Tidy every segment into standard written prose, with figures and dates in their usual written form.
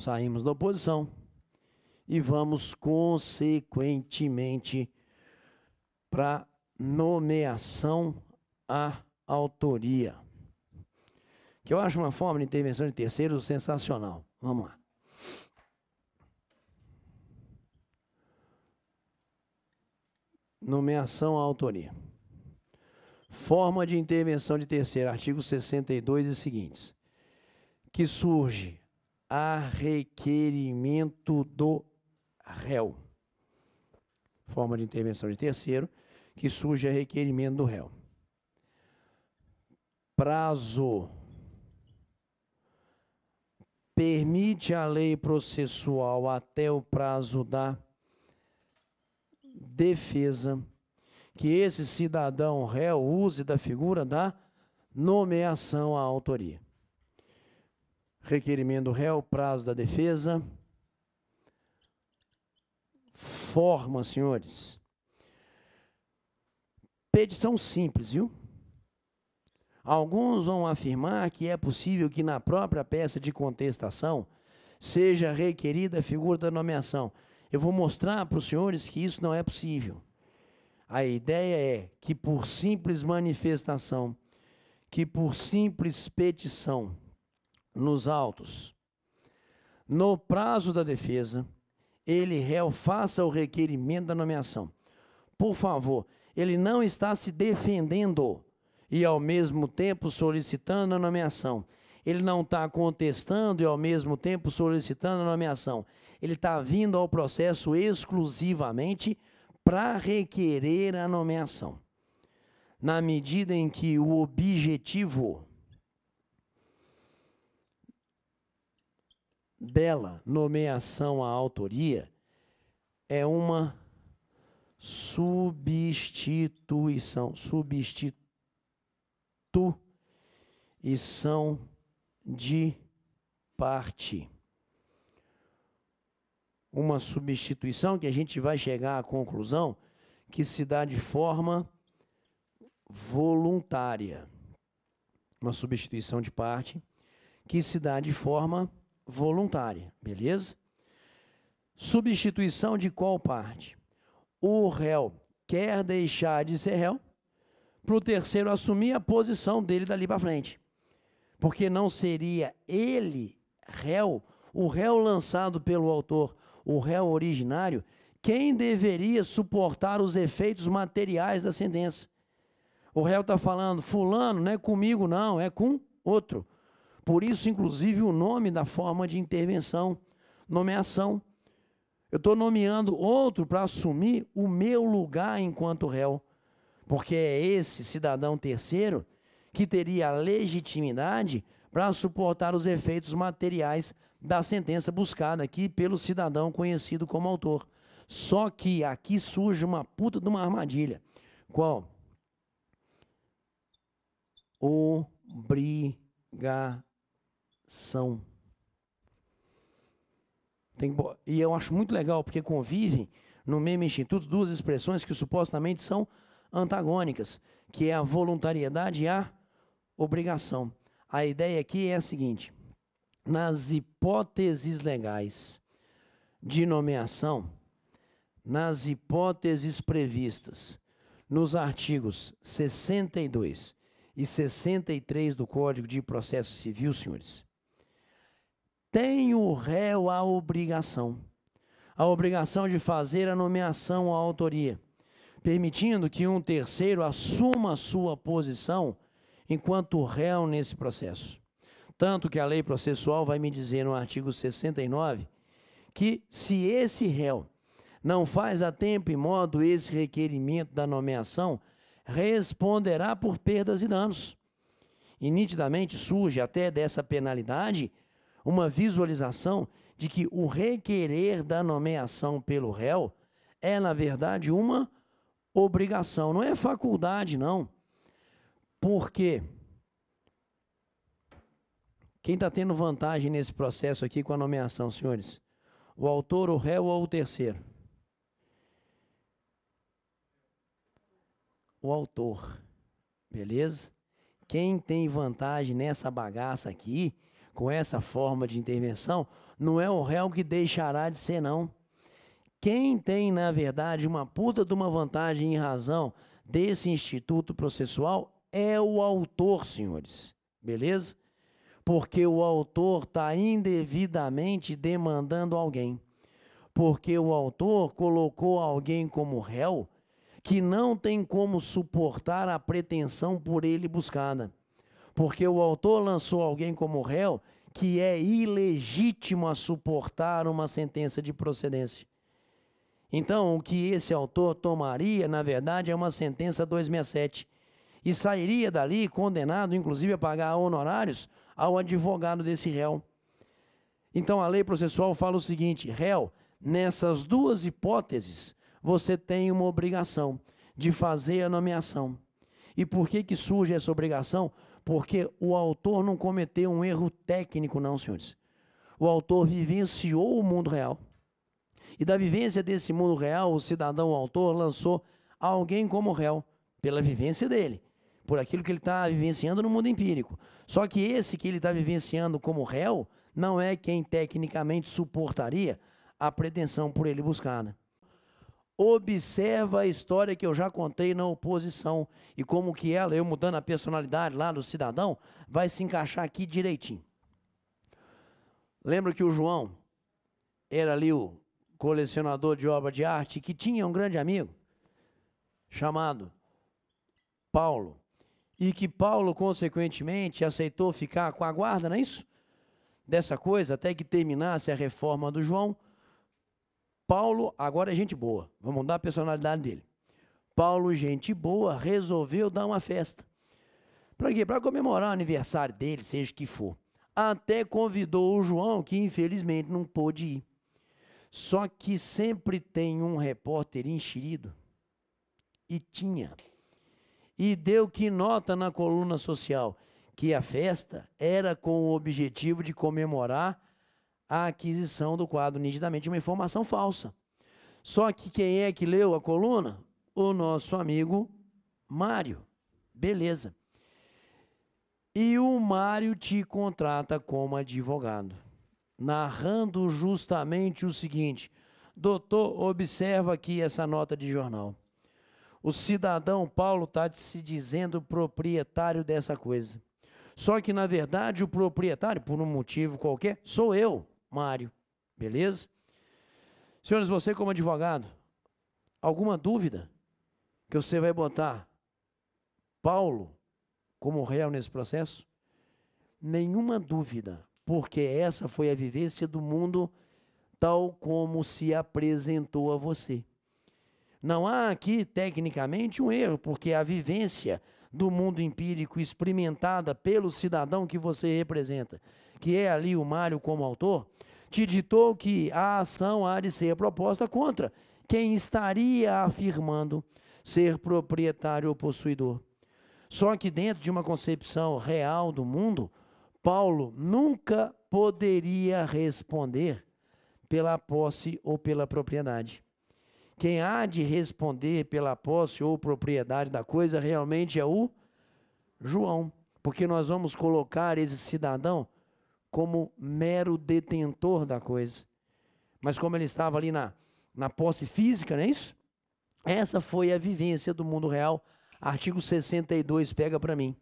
saímos da oposição e vamos, consequentemente, para nomeação à autoria, que eu acho uma forma de intervenção de terceiros sensacional. Vamos lá. Nomeação à autoria. Forma de intervenção de terceiro, artigo 62 e seguintes. Que surge a requerimento do réu. Forma de intervenção de terceiro, que surge a requerimento do réu. Prazo. Permite a lei processual até o prazo da defesa que esse cidadão réu use da figura da nomeação à autoria. Requerimento do réu, prazo da defesa. Forma, senhores. Petição simples, viu? Alguns vão afirmar que é possível que na própria peça de contestação seja requerida a figura da nomeação. Eu vou mostrar para os senhores que isso não é possível. A ideia é que por simples manifestação, que por simples petição nos autos, no prazo da defesa, ele, réu, faça o requerimento da nomeação. Por favor, ele não está se defendendo e ao mesmo tempo solicitando a nomeação. Ele não está contestando e ao mesmo tempo solicitando a nomeação. Ele está vindo ao processo exclusivamente para requerer a nomeação. Na medida em que o objetivo dela, nomeação à autoria, é uma substituição de parte. Uma substituição que a gente vai chegar à conclusão que se dá de forma voluntária. Uma substituição de parte que se dá de forma voluntária, beleza? Substituição de qual parte? O réu quer deixar de ser réu para o terceiro assumir a posição dele dali para frente. Porque não seria ele, réu, o réu lançado pelo autor, o réu originário, quem deveria suportar os efeitos materiais da sentença. O réu está falando, fulano, não é comigo não, é com outro. Por isso, inclusive, o nome da forma de intervenção, nomeação. Eu estou nomeando outro para assumir o meu lugar enquanto réu. Porque é esse cidadão terceiro que teria a legitimidade para suportar os efeitos materiais da sentença buscada aqui pelo cidadão conhecido como autor. Só que aqui surge uma puta de uma armadilha. Qual? Obrigação. E eu acho muito legal, porque convivem no mesmo instituto duas expressões que supostamente são antagônicas, que é a voluntariedade e a obrigação. A ideia aqui é a seguinte: nas hipóteses legais de nomeação, nas hipóteses previstas nos artigos 62 e 63 do Código de Processo Civil, senhores, tem o réu a obrigação de fazer a nomeação à autoria, permitindo que um terceiro assuma a sua posição enquanto réu nesse processo. Tanto que a lei processual vai me dizer no artigo 69 que se esse réu não faz a tempo e modo esse requerimento da nomeação, responderá por perdas e danos. E nitidamente surge até dessa penalidade uma visualização de que o requerer da nomeação pelo réu é, na verdade, uma obrigação, não é faculdade, não. Por quê? Quem está tendo vantagem nesse processo aqui com a nomeação, senhores? O autor, o réu ou o terceiro? O autor, beleza? Quem tem vantagem nessa bagaça aqui, com essa forma de intervenção, não é o réu que deixará de ser, não. Quem tem, na verdade, uma puta de uma vantagem em razão desse instituto processual é o autor, senhores. Beleza? Porque o autor está indevidamente demandando alguém. Porque o autor colocou alguém como réu que não tem como suportar a pretensão por ele buscada. Porque o autor lançou alguém como réu que é ilegítimo a suportar uma sentença de procedência. Então, o que esse autor tomaria, na verdade, é uma sentença 267 e sairia dali condenado, inclusive, a pagar honorários ao advogado desse réu. Então, a lei processual fala o seguinte: réu, nessas duas hipóteses, você tem uma obrigação de fazer a nomeação. E por que surge essa obrigação? Porque o autor não cometeu um erro técnico, não, senhores. O autor vivenciou o mundo real. E da vivência desse mundo real, o cidadão, o autor, lançou alguém como réu, pela vivência dele, por aquilo que ele está vivenciando no mundo empírico. Só que esse que ele está vivenciando como réu não é quem tecnicamente suportaria a pretensão por ele buscada. Observa a história que eu já contei na oposição e como que ela, eu mudando a personalidade lá do cidadão, vai se encaixar aqui direitinho. Lembra que o João era ali o colecionador de obra de arte que tinha um grande amigo chamado Paulo e que Paulo, consequentemente, aceitou ficar com a guarda, não é isso? Dessa coisa, até que terminasse a reforma do João. Paulo, agora é gente boa, vamos mudar a personalidade dele. Paulo, gente boa, resolveu dar uma festa. Para quê? Para comemorar o aniversário dele, seja o que for. Até convidou o João, que infelizmente não pôde ir. Só que sempre tem um repórter enxerido. E tinha. E deu que nota na coluna social que a festa era com o objetivo de comemorar a aquisição do quadro, nitidamente uma informação falsa. Só que quem é que leu a coluna? O nosso amigo Mário. Beleza. E o Mário te contrata como advogado, narrando justamente o seguinte: doutor, observa aqui essa nota de jornal. O cidadão Paulo está se dizendo proprietário dessa coisa. Só que, na verdade, o proprietário, por um motivo qualquer, sou eu, Mário. Beleza? Senhores, você como advogado, alguma dúvida que você vai botar Paulo como réu nesse processo? Nenhuma dúvida, porque essa foi a vivência do mundo tal como se apresentou a você. Não há aqui, tecnicamente, um erro, porque a vivência do mundo empírico experimentada pelo cidadão que você representa, que é ali o Mário como autor, te ditou que a ação há de ser proposta contra quem estaria afirmando ser proprietário ou possuidor. Só que dentro de uma concepção real do mundo, Paulo nunca poderia responder pela posse ou pela propriedade. Quem há de responder pela posse ou propriedade da coisa realmente é o João, porque nós vamos colocar esse cidadão como mero detentor da coisa. Mas como ele estava ali na posse física, não é isso? Essa foi a vivência do mundo real. Artigo 62, pega para mim.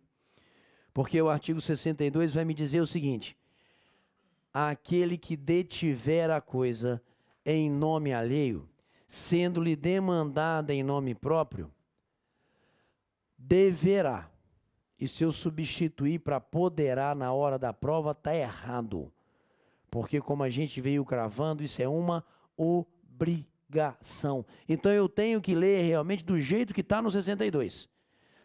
Porque o artigo 62 vai me dizer o seguinte: aquele que detiver a coisa em nome alheio, sendo-lhe demandada em nome próprio, deverá. E se eu substituir para poderá na hora da prova, está errado. Porque como a gente veio cravando, isso é uma obrigação. Então eu tenho que ler realmente do jeito que está no 62.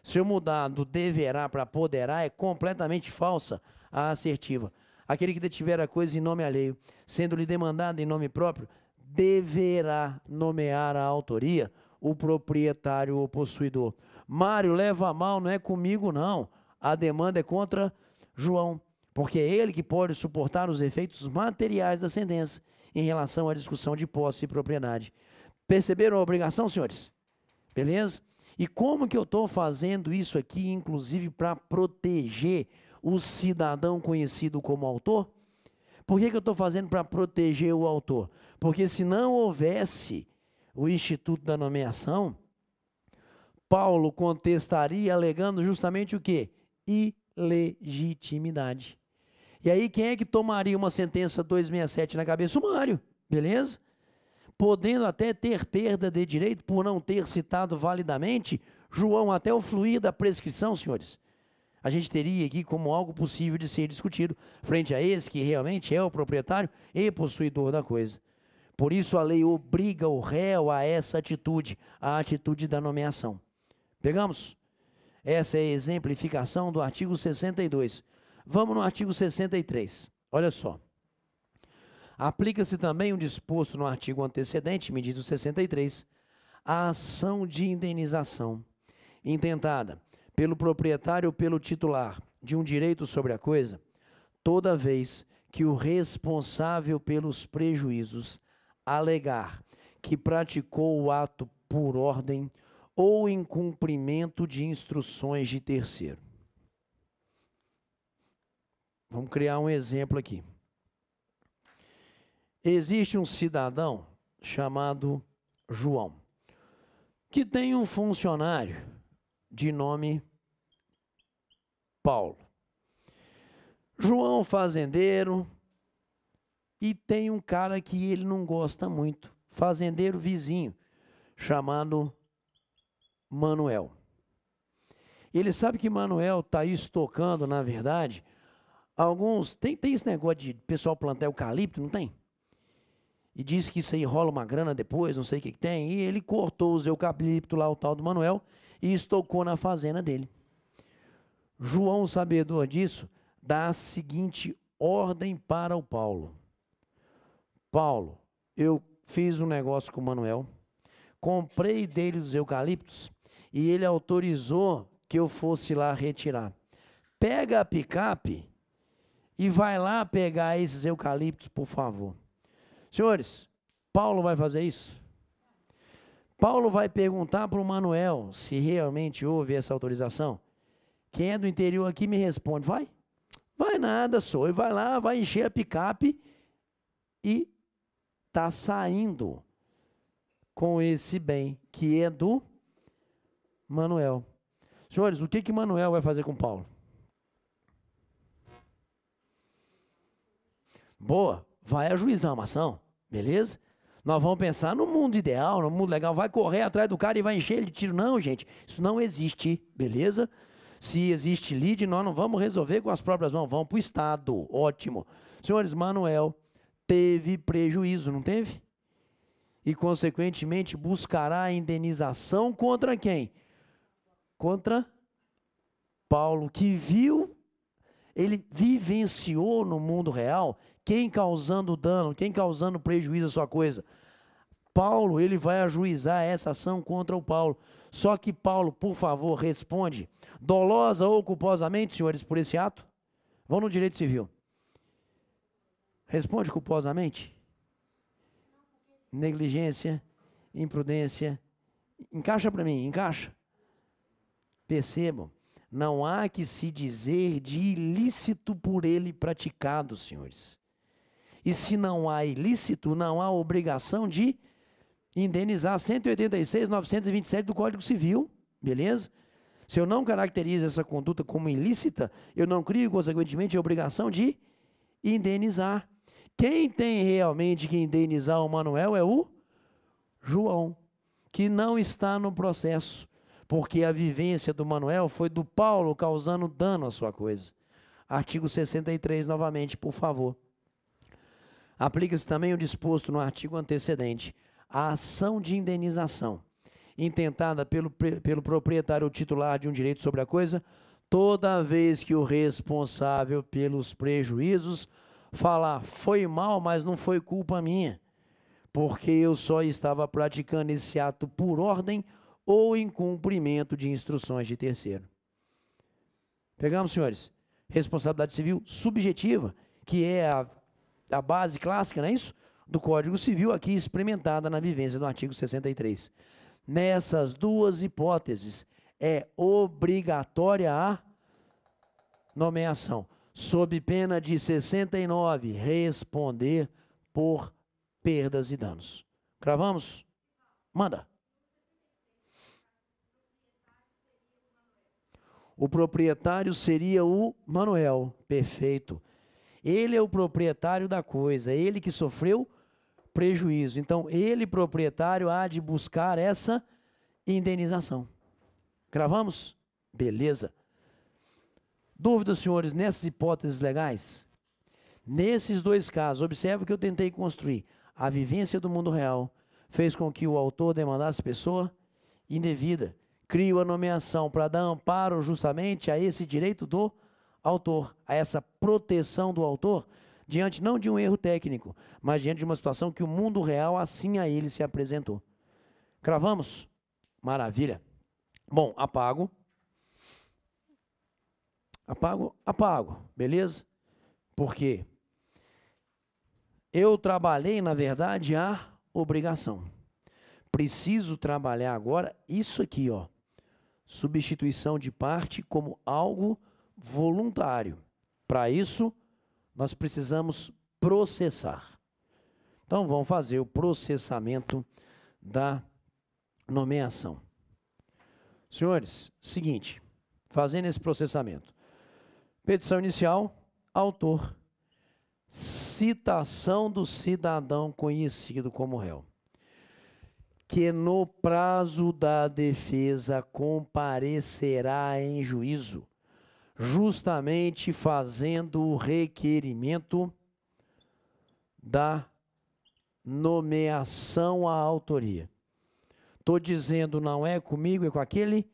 Se eu mudar do deverá para poderá, é completamente falsa a assertiva. Aquele que detiver a coisa em nome alheio, sendo-lhe demandada em nome próprio, deverá nomear a autoria o proprietário ou possuidor. Mário, leva a mal, não é comigo não. A demanda é contra João, porque é ele que pode suportar os efeitos materiais da sentença em relação à discussão de posse e propriedade. Perceberam a obrigação, senhores? Beleza? E como que eu estou fazendo isso aqui, inclusive, para proteger o cidadão conhecido como autor? Por que eu estou fazendo para proteger o autor? Porque se não houvesse o Instituto da Nomeação, Paulo contestaria alegando justamente o quê? Ilegitimidade. E aí quem é que tomaria uma sentença 267 na cabeça? O Mário, beleza? Podendo até ter perda de direito por não ter citado validamente João até o fluir da prescrição, senhores. A gente teria aqui como algo possível de ser discutido frente a esse que realmente é o proprietário e possuidor da coisa. Por isso a lei obriga o réu a essa atitude, a atitude da nomeação. Pegamos? Essa é a exemplificação do artigo 62. Vamos no artigo 63. Olha só. Aplica-se também um disposto no artigo antecedente, me diz o 63, a ação de indenização intentada pelo proprietário ou pelo titular de um direito sobre a coisa, toda vez que o responsável pelos prejuízos alegar que praticou o ato por ordem ou em cumprimento de instruções de terceiro. Vamos criar um exemplo aqui. Existe um cidadão chamado João, que tem um funcionário de nome Paulo. João fazendeiro, e tem um cara que ele não gosta muito, fazendeiro vizinho, chamado Manuel. Ele sabe que Manuel está estocando, na verdade, alguns... Tem esse negócio de pessoal plantar eucalipto, não tem? E diz que isso aí rola uma grana depois, não sei o que tem. E ele cortou os eucaliptos lá, o tal do Manuel, e estocou na fazenda dele. João, sabedor disso, dá a seguinte ordem para o Paulo. Paulo, eu fiz um negócio com o Manuel, comprei dele os eucaliptos e ele autorizou que eu fosse lá retirar. Pega a picape e vai lá pegar esses eucaliptos, por favor. Senhores, Paulo vai fazer isso? Paulo vai perguntar para o Manuel se realmente houve essa autorização. Quem é do interior aqui me responde, vai? Vai nada, só. E vai lá, vai encher a picape e está saindo com esse bem, que é do Manuel. Senhores, o que Manuel vai fazer com Paulo? Boa, vai ajuizar uma ação, beleza? Nós vamos pensar no mundo ideal, no mundo legal, vai correr atrás do cara e vai encher ele de tiro. Não, gente, isso não existe, beleza? Se existe lide, nós não vamos resolver com as próprias mãos, vamos para o Estado, ótimo. Senhores, Manuel teve prejuízo, não teve? E, consequentemente, buscará a indenização contra quem? Contra Paulo, que viu, ele vivenciou no mundo real quem causando dano, quem causando prejuízo à sua coisa. Paulo, ele vai ajuizar essa ação contra o Paulo. Só que Paulo, por favor, responde dolosa ou culposamente, senhores, por esse ato? Vão no direito civil. Responde culposamente? Negligência, imprudência. Encaixa para mim, encaixa. Percebam, não há que se dizer de ilícito por ele praticado, senhores. E se não há ilícito, não há obrigação de indenizar 186.927 do Código Civil, beleza? Se eu não caracterizo essa conduta como ilícita, eu não crio, consequentemente, a obrigação de indenizar. Quem tem realmente que indenizar o Manuel é o João, que não está no processo, porque a vivência do Manuel foi do Paulo causando dano à sua coisa. Artigo 63, novamente, por favor. Aplica-se também o disposto no artigo antecedente, a ação de indenização, intentada pelo proprietário ou titular de um direito sobre a coisa, toda vez que o responsável pelos prejuízos falar, foi mal, mas não foi culpa minha, porque eu só estava praticando esse ato por ordem ou em cumprimento de instruções de terceiro. Pegamos, senhores? Responsabilidade civil subjetiva, que é a base clássica, não é isso? Do Código Civil, aqui experimentada na vivência do artigo 63. Nessas duas hipóteses, é obrigatória a nomeação. Sob pena de 69, responder por perdas e danos. Cravamos? Manda. O proprietário seria o Manuel. Perfeito. Ele é o proprietário da coisa, ele que sofreu prejuízo. Então, ele, proprietário, há de buscar essa indenização. Cravamos? Beleza. Dúvidas, senhores, nessas hipóteses legais? Nesses dois casos, observe que eu tentei construir. A vivência do mundo real fez com que o autor demandasse pessoa indevida. Crio a nomeação para dar amparo justamente a esse direito do autor, a essa proteção do autor, diante não de um erro técnico, mas diante de uma situação que o mundo real assim a ele se apresentou. Cravamos? Maravilha. Bom, apago. Apago, beleza? Porque eu trabalhei, na verdade, a obrigação. Preciso trabalhar agora isso aqui, ó. Substituição de parte como algo voluntário. Para isso, nós precisamos processar. Então, vamos fazer o processamento da nomeação. Senhores, seguinte, fazendo esse processamento. Petição inicial, autor. Citação do cidadão conhecido como réu. Que no prazo da defesa comparecerá em juízo, justamente fazendo o requerimento da nomeação à autoria. Estou dizendo, não é comigo, é com aquele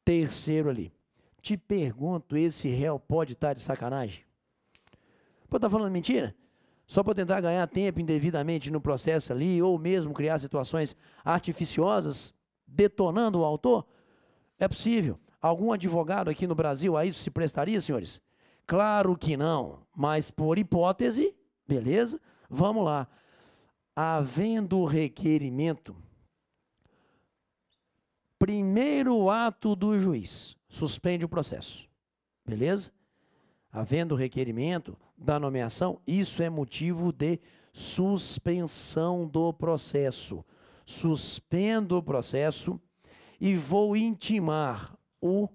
terceiro ali. Te pergunto, esse réu pode estar de sacanagem? Pode estar falando mentira? Só para tentar ganhar tempo indevidamente no processo ali, ou mesmo criar situações artificiosas, detonando o autor? É possível. Algum advogado aqui no Brasil a isso se prestaria, senhores? Claro que não, mas por hipótese, beleza? Vamos lá. Havendo requerimento, primeiro ato do juiz, suspende o processo, beleza? Havendo requerimento da nomeação, isso é motivo de suspensão do processo. Suspendo o processo e vou intimar o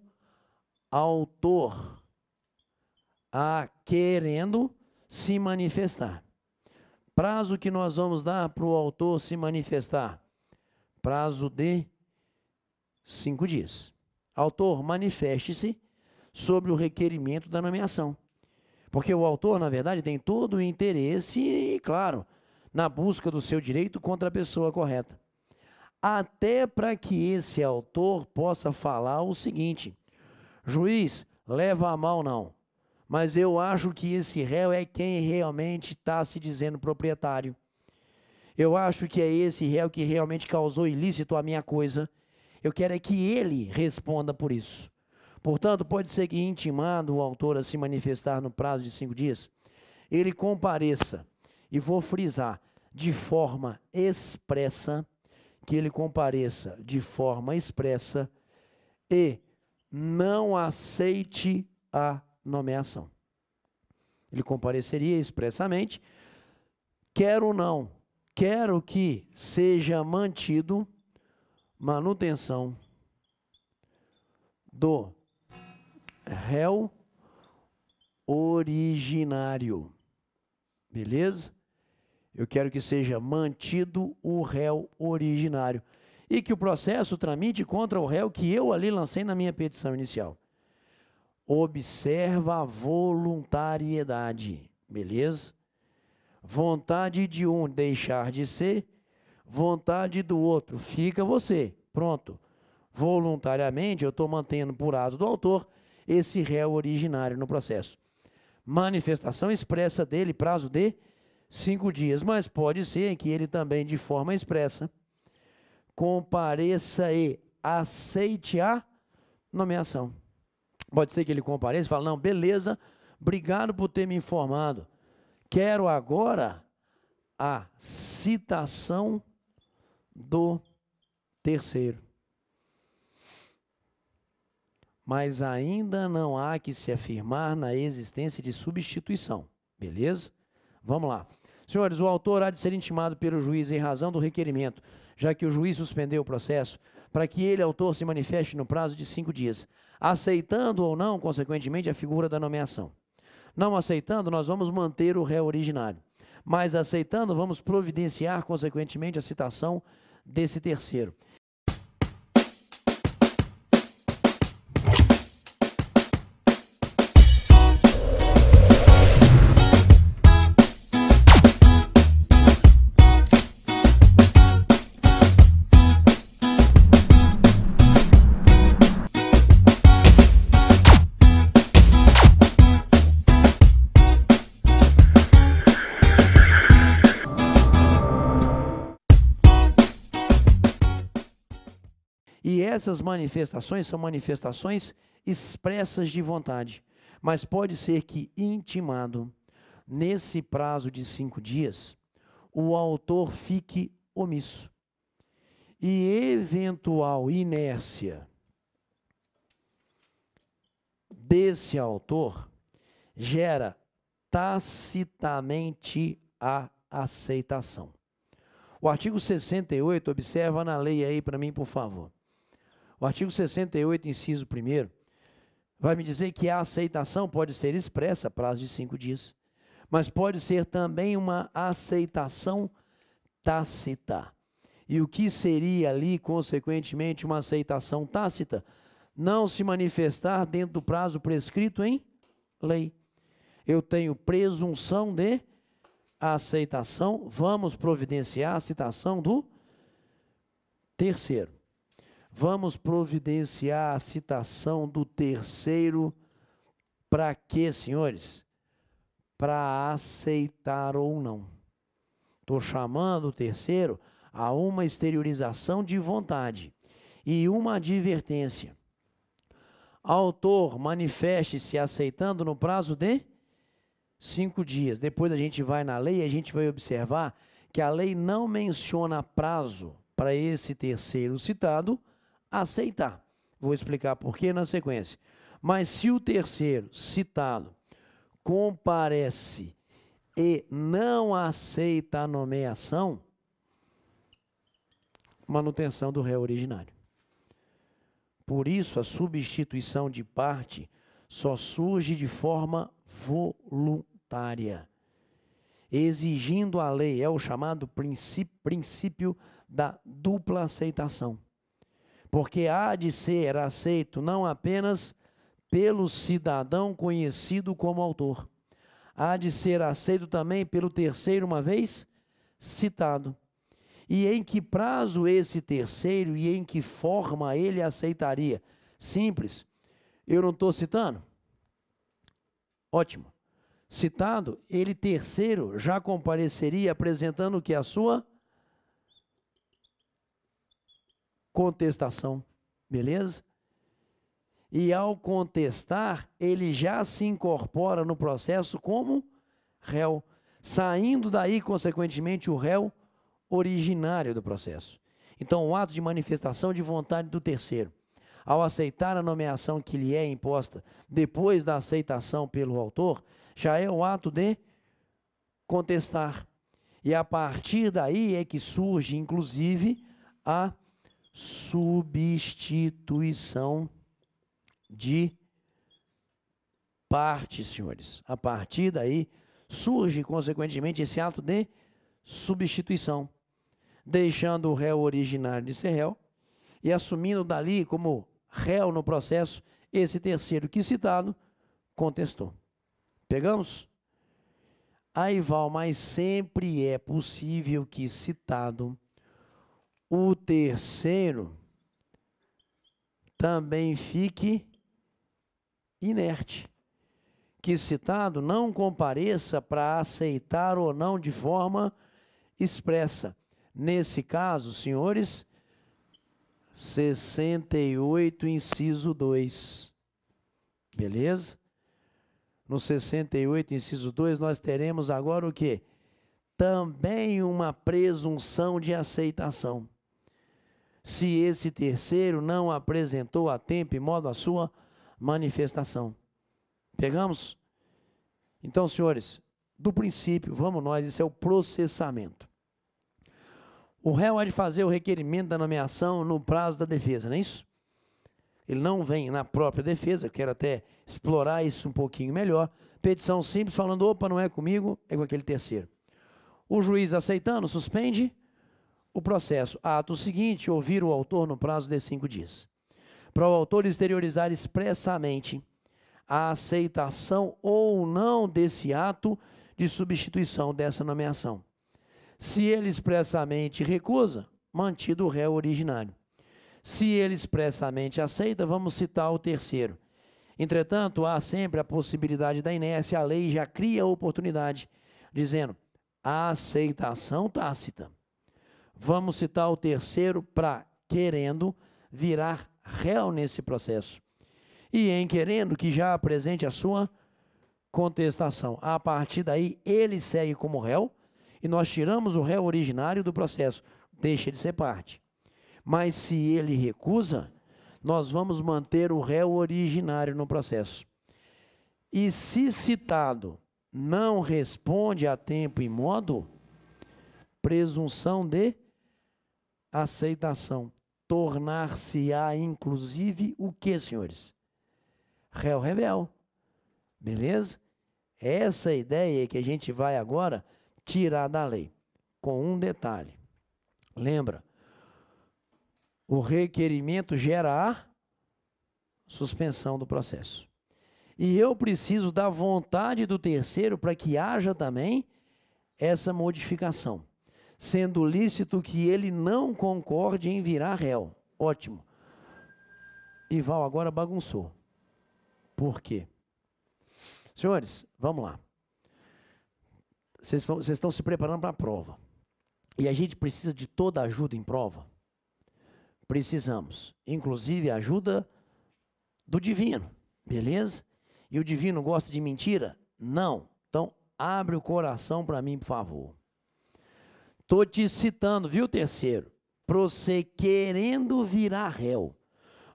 autor a querendo se manifestar. Prazo que nós vamos dar para o autor se manifestar? Prazo de 5 dias. Autor, manifeste-se sobre o requerimento da nomeação. Porque o autor, na verdade, tem todo o interesse, e, claro, na busca do seu direito contra a pessoa correta. Até para que esse autor possa falar o seguinte: juiz, leva a mal não, mas eu acho que esse réu é quem realmente está se dizendo proprietário. Eu acho que é esse réu que realmente causou ilícito à minha coisa. Eu quero é que ele responda por isso. Portanto, pode ser que, intimado o autor a se manifestar no prazo de 5 dias, ele compareça, e vou frisar, de forma expressa, que ele compareça de forma expressa e não aceite a nomeação. Ele compareceria expressamente, quero ou não, quero que seja mantido manutenção do réu originário. Beleza? Eu quero que seja mantido o réu originário e que o processo tramite contra o réu que eu ali lancei na minha petição inicial. Observa a voluntariedade. Beleza? Vontade de um deixar de ser, vontade do outro fica você. Pronto. Voluntariamente eu estou mantendo por ato do autor esse réu originário no processo. Manifestação expressa dele, prazo de 5 dias, mas pode ser que ele também, de forma expressa, compareça e aceite a nomeação. Pode ser que ele compareça e fale, não, beleza, obrigado por ter me informado. Quero agora a citação do terceiro. mas ainda não há que se afirmar na existência de substituição. Beleza? Vamos lá. Senhores, o autor há de ser intimado pelo juiz em razão do requerimento, já que o juiz suspendeu o processo, para que ele, autor, se manifeste no prazo de 5 dias, aceitando ou não, consequentemente, a figura da nomeação. Não aceitando, nós vamos manter o réu originário, mas aceitando, vamos providenciar, consequentemente, a citação desse terceiro. E essas manifestações são manifestações expressas de vontade, mas pode ser que intimado, nesse prazo de 5 dias, o autor fique omisso. E eventual inércia desse autor gera tacitamente a aceitação. O artigo 68, observa na lei aí para mim, por favor. O artigo 68, inciso 1º, vai me dizer que a aceitação pode ser expressa a prazo de 5 dias, mas pode ser também uma aceitação tácita. E o que seria ali, consequentemente, uma aceitação tácita? Não se manifestar dentro do prazo prescrito em lei. Eu tenho presunção de aceitação, vamos providenciar a citação do terceiro. Vamos providenciar a citação do terceiro para quê, senhores? Para aceitar ou não. Estou chamando o terceiro a uma exteriorização de vontade e uma advertência. Autor, manifeste-se aceitando no prazo de 5 dias. Depois a gente vai na lei e a gente vai observar que a lei não menciona prazo para esse terceiro citado aceitar. Vou explicar por quê na sequência. Mas se o terceiro citado comparece e não aceita a nomeação, manutenção do réu originário. Por isso, a substituição de parte só surge de forma voluntária, exigindo a lei, é o chamado princípio da dupla aceitação. Porque há de ser aceito não apenas pelo cidadão conhecido como autor, há de ser aceito também pelo terceiro uma vez citado. E em que prazo esse terceiro e em que forma ele aceitaria? Simples. Eu não estou citando? Ótimo. Citado, ele terceiro já compareceria apresentando o que? A sua contestação, beleza? E ao contestar, ele já se incorpora no processo como réu, saindo daí, consequentemente, o réu originário do processo. Então, o ato de manifestação de vontade do terceiro, ao aceitar a nomeação que lhe é imposta depois da aceitação pelo autor, já é o ato de contestar. E a partir daí é que surge, inclusive, a substituição de parte, senhores. A partir daí surge, consequentemente, esse ato de substituição, deixando o réu originário de ser réu e assumindo dali como réu no processo esse terceiro que citado contestou. Pegamos? Aí, Val, mas sempre é possível que citado o terceiro também fique inerte, que citado não compareça para aceitar ou não de forma expressa. Nesse caso, senhores, 68, inciso 2. Beleza? No 68, inciso 2, nós teremos agora o quê? Também uma presunção de aceitação. Se esse terceiro não apresentou a tempo e modo a sua manifestação. Pegamos? Então, senhores, do princípio, vamos nós, isso é o processamento. O réu há de fazer o requerimento da nomeação no prazo da defesa, não é isso? Ele não vem na própria defesa, eu quero até explorar isso um pouquinho melhor. Petição simples, falando, opa, não é comigo, é com aquele terceiro. O juiz aceitando, suspende o processo. Ato seguinte, ouvir o autor no prazo de 5 dias. Para o autor exteriorizar expressamente a aceitação ou não desse ato de substituição dessa nomeação. Se ele expressamente recusa, mantido o réu originário. Se ele expressamente aceita, vamos citar o terceiro. Entretanto, há sempre a possibilidade da inércia, a lei já cria a oportunidade, dizendo, a aceitação tácita. Vamos citar o terceiro para querendo virar réu nesse processo. E em querendo que já apresente a sua contestação. A partir daí, ele segue como réu e nós tiramos o réu originário do processo. Deixa de ser parte. Mas se ele recusa, nós vamos manter o réu originário no processo. E se citado não responde a tempo e modo, presunção de aceitação. Tornar-se-á, inclusive, o que, senhores? Réu rebel. Beleza? Essa ideia que a gente vai agora tirar da lei. Com um detalhe. Lembra? O requerimento gera a suspensão do processo. E eu preciso da vontade do terceiro para que haja também essa modificação. Sendo lícito que ele não concorde em virar réu. Ótimo. Ival agora bagunçou. Por quê? Senhores, vamos lá. Vocês estão se preparando para a prova. E a gente precisa de toda ajuda em prova? Precisamos. Inclusive a ajuda do divino. Beleza? E o divino gosta de mentira? Não. Então, abre o coração para mim, por favor. Estou te citando, viu, terceiro? Para você querendo virar réu.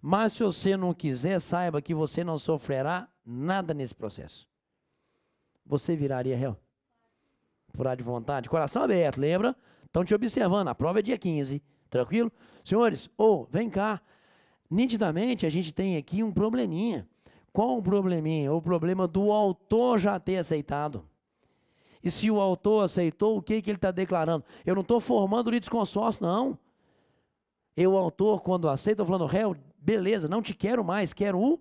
Mas se você não quiser, saiba que você não sofrerá nada nesse processo. Você viraria réu? Por ar de vontade? Coração aberto, lembra? Estão te observando. A prova é dia 15. Tranquilo? Senhores, vem cá. Nitidamente, a gente tem aqui um probleminha. Qual o probleminha? O problema do autor já ter aceitado. E se o autor aceitou, o que ele está declarando? Eu não estou formando litisconsórcio, não. O autor, quando aceita, estou falando, réu, beleza, não te quero mais, quero o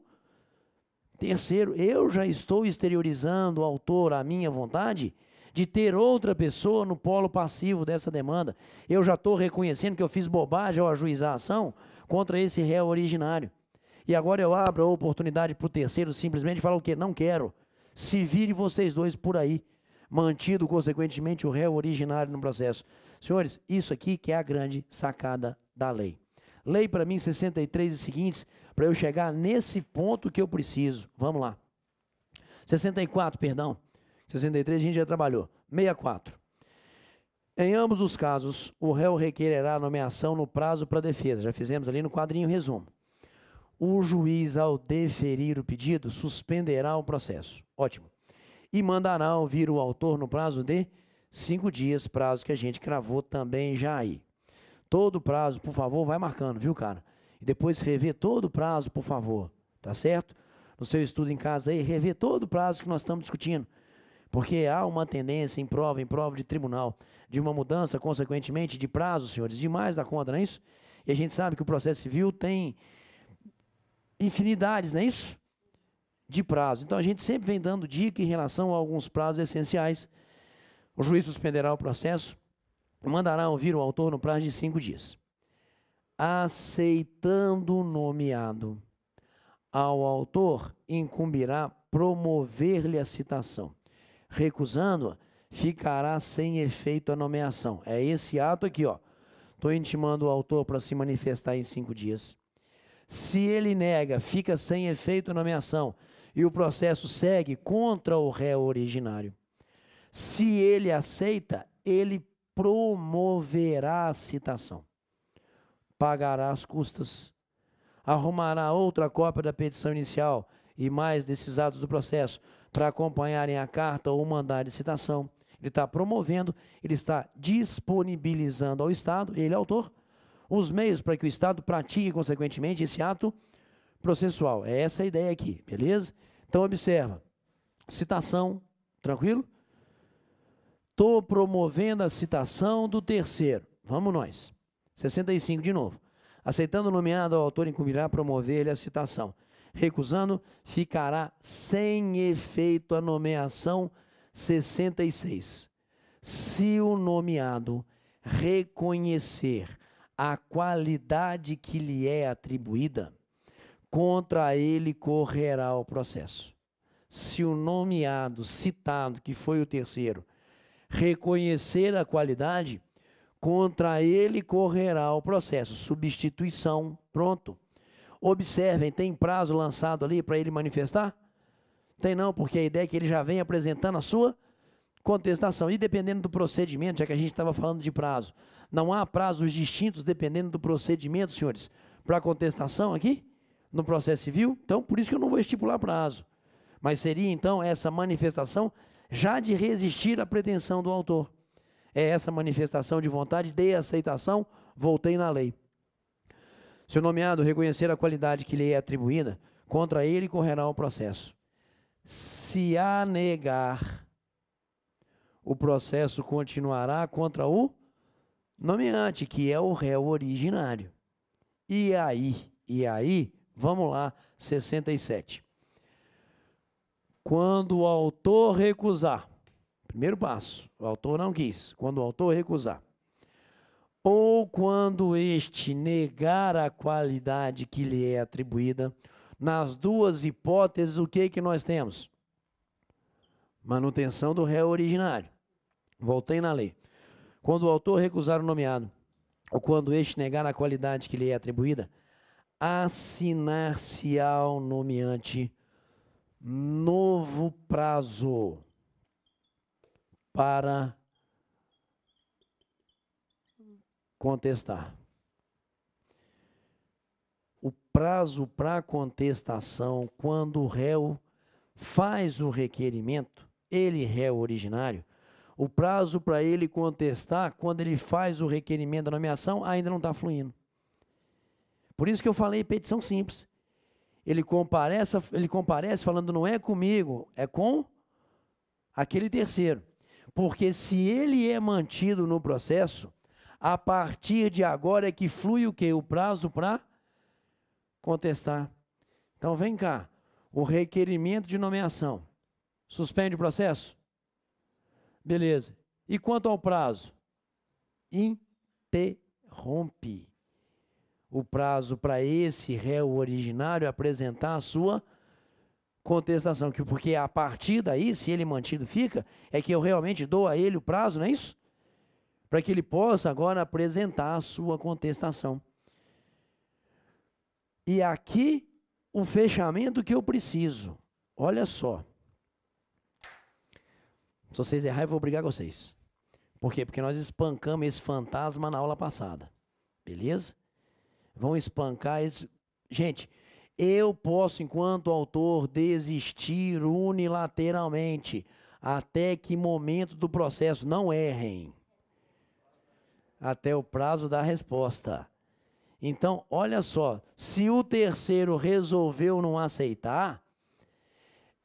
terceiro. Eu já estou exteriorizando o autor a minha vontade de ter outra pessoa no polo passivo dessa demanda. Eu já estou reconhecendo que eu fiz bobagem ao ajuizar a ação contra esse réu originário. E agora eu abro a oportunidade para o terceiro simplesmente falar o quê? Não quero. Se virem vocês dois por aí. Mantido, consequentemente, o réu originário no processo. Senhores, isso aqui que é a grande sacada da lei. Lei para mim 63 e seguintes, para eu chegar nesse ponto que eu preciso. Vamos lá. 64, perdão. 63 a gente já trabalhou. 64. Em ambos os casos, o réu requererá a nomeação no prazo para defesa. Já fizemos ali no quadrinho resumo. O juiz, ao deferir o pedido, suspenderá o processo. Ótimo. E mandará ouvir o autor no prazo de 5 dias, prazo que a gente cravou também já aí. Todo prazo, por favor, vai marcando, viu, cara? E depois rever todo o prazo, por favor, tá certo? No seu estudo em casa aí, rever todo o prazo que nós estamos discutindo. Porque há uma tendência em prova de tribunal, de uma mudança, consequentemente, de prazo, senhores, demais da conta, não é isso? E a gente sabe que o processo civil tem infinidades, não é isso? De prazo. Então, a gente sempre vem dando dica em relação a alguns prazos essenciais. O juiz suspenderá o processo, mandará ouvir o autor no prazo de 5 dias. Aceitando o nomeado, ao autor incumbirá promover-lhe a citação. Recusando-a, ficará sem efeito a nomeação. É esse ato aqui, ó. Estou intimando o autor para se manifestar em 5 dias. Se ele nega, fica sem efeito a nomeação e o processo segue contra o réu originário. Se ele aceita, ele promoverá a citação, pagará as custas, arrumará outra cópia da petição inicial e mais desses atos do processo para acompanharem a carta ou mandado de citação. Ele está promovendo, ele está disponibilizando ao Estado, ele é autor, os meios para que o Estado pratique, consequentemente, esse ato processual. É essa a ideia aqui, beleza? Então, observa. Citação, tranquilo? Estou promovendo a citação do terceiro. Vamos nós. 65 de novo. Aceitando o nomeado, o autor incumbirá promover-lhe a citação. Recusando, ficará sem efeito a nomeação. 66. Se o nomeado reconhecer a qualidade que lhe é atribuída, contra ele correrá o processo. Se o nomeado citado, que foi o terceiro, reconhecer a qualidade, contra ele correrá o processo. Substituição, pronto. Observem, tem prazo lançado ali para ele manifestar? Tem não, porque a ideia é que ele já vem apresentando a sua contestação. E dependendo do procedimento, já que a gente estava falando de prazo, não há prazos distintos dependendo do procedimento, senhores, para contestação aqui, no processo civil? Então, por isso que eu não vou estipular prazo. Mas seria, então, essa manifestação já de resistir à pretensão do autor. É essa manifestação de vontade de aceitação, voltei na lei. Se o nomeado reconhecer a qualidade que lhe é atribuída, contra ele correrá o processo. Se a negar, o processo continuará contra o nomeante, que é o réu originário. E aí, vamos lá, 67. Quando o autor recusar, primeiro passo, o autor não quis, quando o autor recusar, ou quando este negar a qualidade que lhe é atribuída, nas duas hipóteses, o que nós temos? Manutenção do réu originário. Voltei na lei. Quando o autor recusar o nomeado, ou quando este negar a qualidade que lhe é atribuída, assinar-se ao nomeante novo prazo para contestar. O prazo para contestação, quando o réu faz o requerimento, ele, réu originário, o prazo para ele contestar, quando ele faz o requerimento da nomeação, ainda não está fluindo. Por isso que eu falei petição simples. Ele comparece falando, não é comigo, é com aquele terceiro. Porque se ele é mantido no processo, a partir de agora é que flui o quê? O prazo para contestar. Então, vem cá. O requerimento de nomeação. Suspende o processo? Beleza. E quanto ao prazo? Interrompe o prazo para esse réu originário apresentar a sua contestação. Porque a partir daí, se ele mantido fica, é que eu realmente dou a ele o prazo, não é isso? Para que ele possa agora apresentar a sua contestação. E aqui, o fechamento que eu preciso. Olha só. Se vocês errarem, eu vou brigar com vocês. Por quê? Porque nós espancamos esse fantasma na aula passada. Beleza? Vão espancar esse... Gente, eu posso, enquanto autor, desistir unilateralmente. Até que momento do processo? Não errem. Até o prazo da resposta. Então, olha só. Se o terceiro resolveu não aceitar,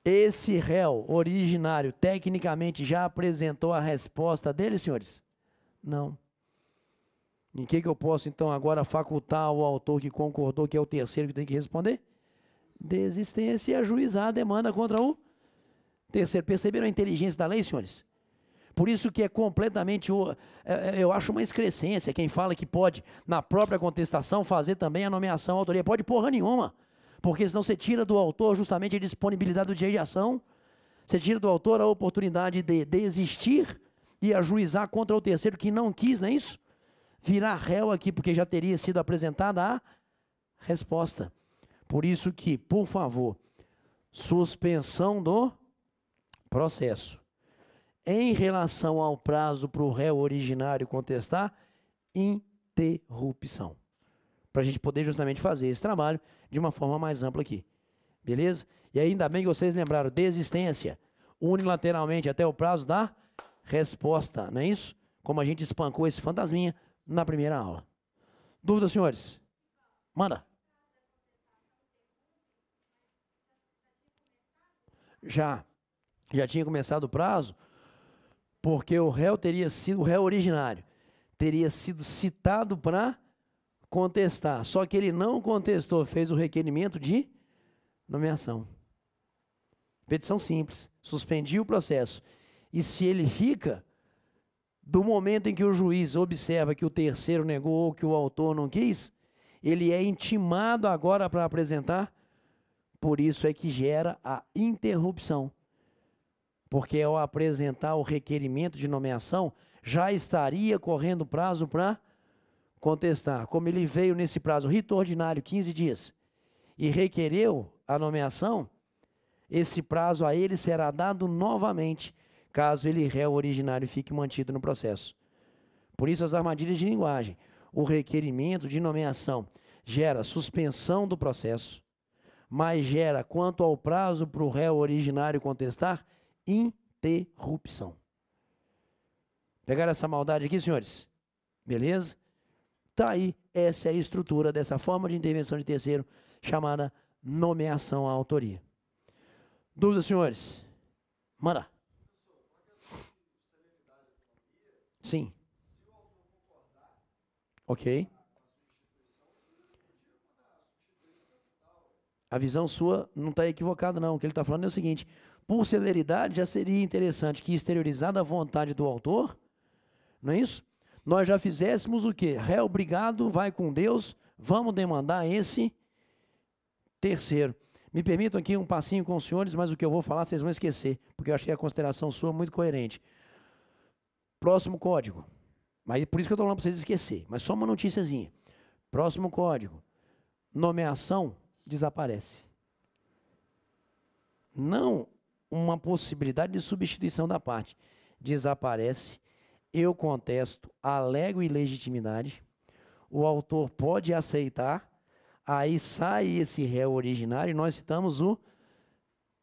esse réu originário, tecnicamente, já apresentou a resposta dele, senhores? Não. Em que eu posso, então, agora facultar ao autor que concordou, que é o terceiro que tem que responder? Desistência e ajuizar a demanda contra o terceiro. Perceberam a inteligência da lei, senhores? Por isso que é completamente, eu acho uma excrescência quem fala que pode, na própria contestação, fazer também a nomeação, a autoria. Pode porra nenhuma. Porque senão você tira do autor justamente a disponibilidade do direito de ação, você tira do autor a oportunidade de desistir e ajuizar contra o terceiro que não quis, não é isso? Virar réu aqui, porque já teria sido apresentada a resposta. Por isso que, por favor, suspensão do processo. Em relação ao prazo para o réu originário contestar, interrupção. Para a gente poder justamente fazer esse trabalho de uma forma mais ampla aqui. Beleza? E E ainda bem que vocês lembraram, desistência, unilateralmente até o prazo da resposta, não é isso? Como a gente espancou esse fantasminha na primeira aula. Dúvidas, senhores? Manda. Já tinha começado o prazo, porque o réu teria sido, o réu originário, teria sido citado para contestar, só que ele não contestou, fez o requerimento de nomeação. Petição simples, suspendi o processo. E se ele fica, do momento em que o juiz observa que o terceiro negou ou que o autor não quis, ele é intimado agora para apresentar, por isso é que gera a interrupção. Porque ao apresentar o requerimento de nomeação, já estaria correndo prazo para contestar. Como ele veio nesse prazo rito ordinário, 15 dias, e requereu a nomeação, esse prazo a ele será dado novamente, caso ele, réu originário, fique mantido no processo. Por isso as armadilhas de linguagem. O requerimento de nomeação gera suspensão do processo, mas gera, quanto ao prazo para o réu originário contestar, interrupção. Pegaram essa maldade aqui, senhores? Beleza? Tá aí, essa é a estrutura dessa forma de intervenção de terceiro, chamada nomeação à autoria. Dúvidas, senhores? Manda. Sim. Ok. A visão sua não está equivocada, não. O que ele está falando é o seguinte: por celeridade, já seria interessante que, exteriorizada a vontade do autor, não é isso? Nós já fizéssemos o quê? Réu, obrigado, vai com Deus, vamos demandar esse terceiro. Me permitam aqui um passinho com os senhores, mas o que eu vou falar vocês vão esquecer, porque eu achei a consideração sua muito coerente. Próximo código. Mas por isso que eu estou falando para vocês esquecer. Mas só uma noticiazinha. Próximo código. Nomeação desaparece. Não uma possibilidade de substituição da parte. Desaparece. Eu contesto, alego ilegitimidade. O autor pode aceitar. Aí sai esse réu originário e nós citamos o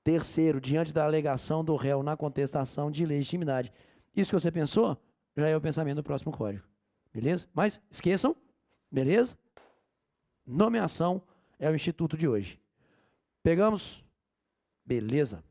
terceiro, diante da alegação do réu na contestação de ilegitimidade. Isso que você pensou, já é o pensamento do próximo código. Beleza? Mas esqueçam, beleza? Nomeação é o instituto de hoje. Pegamos? Beleza.